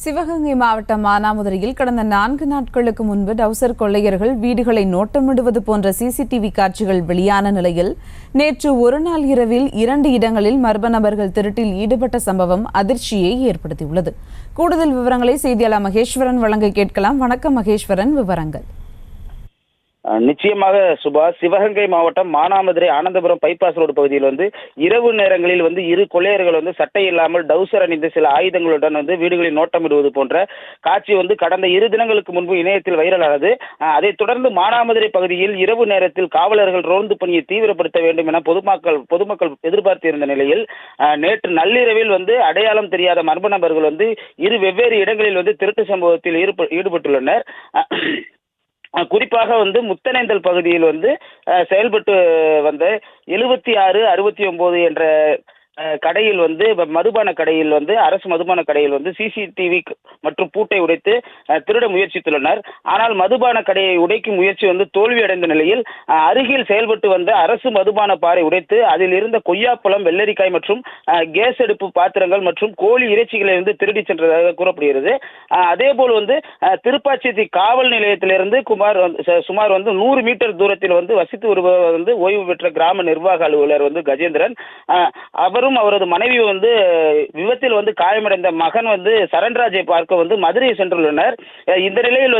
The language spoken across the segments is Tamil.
சிவகங்கை மாவட்டம் மானாமதுரையில் கடந்த 4 நாட்களுக்கு முன்பு டவுசர் கொள்ளையர்கள் வீடுகளை நோட்டமிடுவது போன்ற சிசிடிவி காட்சிகள் வெளியான நிலையில் நேற்று ஒரு நாள் இரவில் 2 இடங்களில் மர்ம நபர்கள் திருட்டில் ஈடுபட்ட சம்பவம் அதிர்ச்சியை ஏற்படுத்தியுள்ளது. கூடுதல் விவரங்களை செய்தியாளர் மகேஸ்வரன் வழங்க கேட்கலாம். வணக்கம் மகேஸ்வரன், விவரங்கள். நிச்சயமாக சுபா, சிவகங்கை மாவட்டம் மானாமதுரை ஆனந்தபுரம் பைபாஸ் ரோடு பகுதியில் இரவு நேரங்களில் இரு கொள்ளையர்கள் சட்டை இல்லாமல் டவுசர் அணிந்த சில ஆயுதங்களுடன் வீடுகளில் நோட்டமிடுவது போன்ற காட்சி கடந்த 2 தினங்களுக்கு முன்பு இணையத்தில் வைரலானது. அதைத் தொடர்ந்து மானாமதுரை பகுதியில் இரவு நேரத்தில் காவலர்கள் ரோந்து பணியை தீவிரப்படுத்த வேண்டும் என பொதுமக்கள் எதிர்பார்த்திருந்த நிலையில் நேற்று நள்ளிரவில் அடையாளம் தெரியாத மர்ம நபர்கள் இரு வெவ்வேறு இடங்களில் திருட்டு சம்பவத்தில் ஈடுபட்டுள்ளனர். குறிப்பாக முத்தனேந்தல் பகுதியில் செயல்பட்டு வந்த 76, 69 என்ற கடையில் மதுபான கடையில் அரசு மதுபான கடையில் சிசிடிவி மற்றும் பூட்டை உடைத்து திருட முயற்சித்துள்ளனர். ஆனால் மதுபான கடையை உடைக்கும் முயற்சி தோல்வியடைந்த நிலையில் அருகில் செயல்பட்டு வந்த அரசு மதுபான பாரை உடைத்து அதில் இருந்த கொய்யாப்பழம், வெள்ளரிக்காய் மற்றும் கேஸ் அடுப்பு பாத்திரங்கள் மற்றும் கோழி இறைச்சிகளை திருடி சென்றதாக கூறப்படுகிறது. அதேபோல் திருப்பாச்சி காவல் நிலையத்திலிருந்து சுமார் 100 மீட்டர் தூரத்தில் வசித்து வருபவர் ஓய்வு பெற்ற கிராம நிர்வாக அலுவலர் கஜேந்திரன், அவரது மனைவி விபத்தில் காயமடைந்த மகன் சரண்ராஜை பார்க்க மதுரையை சென்றுள்ளனர். இந்த நிலையில்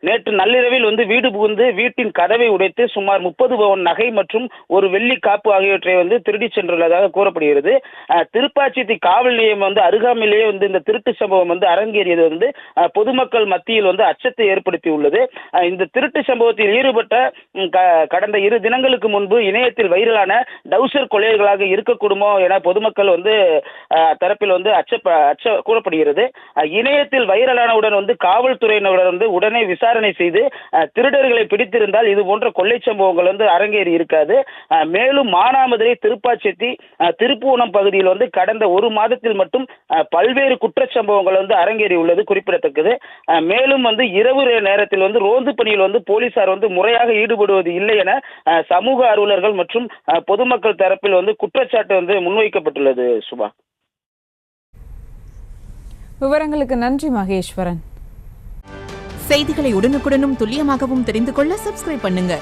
நேற்று நள்ளிரவில் வீடு புகுந்து வீட்டின் கதவை உடைத்து சுமார் 30 பவுன் நகை மற்றும் ஒரு வெள்ளி காப்பு ஆகியவற்றை திருடி சென்றுள்ளதாக கூறப்படுகிறது. திருப்பாச்சி காவல் நிலையம் அருகாமையிலேயே இந்த திருட்டு சம்பவம் அரங்கேறியது பொதுமக்கள் மத்தியில் அச்சத்தை ஏற்படுத்தியுள்ளது. இந்த திருட்டு சம்பவத்தில் ஈடுபட்ட கடந்த 2 தினங்களுக்கு முன்பு இணையத்தில் வைரலான டவுசர் கொள்ளையர்களாக இருக்கக்கூடுமோ என பொதுமக்கள் தரப்பில் அச்ச கூறப்படுகிறது. இணையத்தில் வைரலானவுடன் காவல்துறையினர் உடனே விசாரணை செய்து திருடர்களை பிடித்திருந்தால் இது போன்ற கொள்ளை சம்பவங்கள் அரங்கேறி இருக்காது. மேலும் மானாமதுரை, திருப்பாச்சேத்தி, திருப்புவனம் பகுதியில் கடந்த 1 மாதத்தில் மட்டும் பல்வேறு குற்றச்சம்பவங்கள் அரங்கேறி உள்ளது குறிப்பிடத்தக்கது. மேலும் இரவு நேரத்தில் ரோந்து பணியில் போலீசார் முறையாக ஈடுபடுவது இல்லை என சமூக ஆர்வலர்கள் மற்றும் பொதுமக்கள் தரப்பில் குற்றச்சாட்டு முன்வைக்கப்பட்டுள்ளது. சுபா, விவரங்களுக்கு நன்றி மகேஸ்வரன். செய்திகளை உடனுக்குடனும் துல்லியமாகவும் தெரிந்து கொள்ள சப்ஸ்கிரைப் பண்ணுங்க.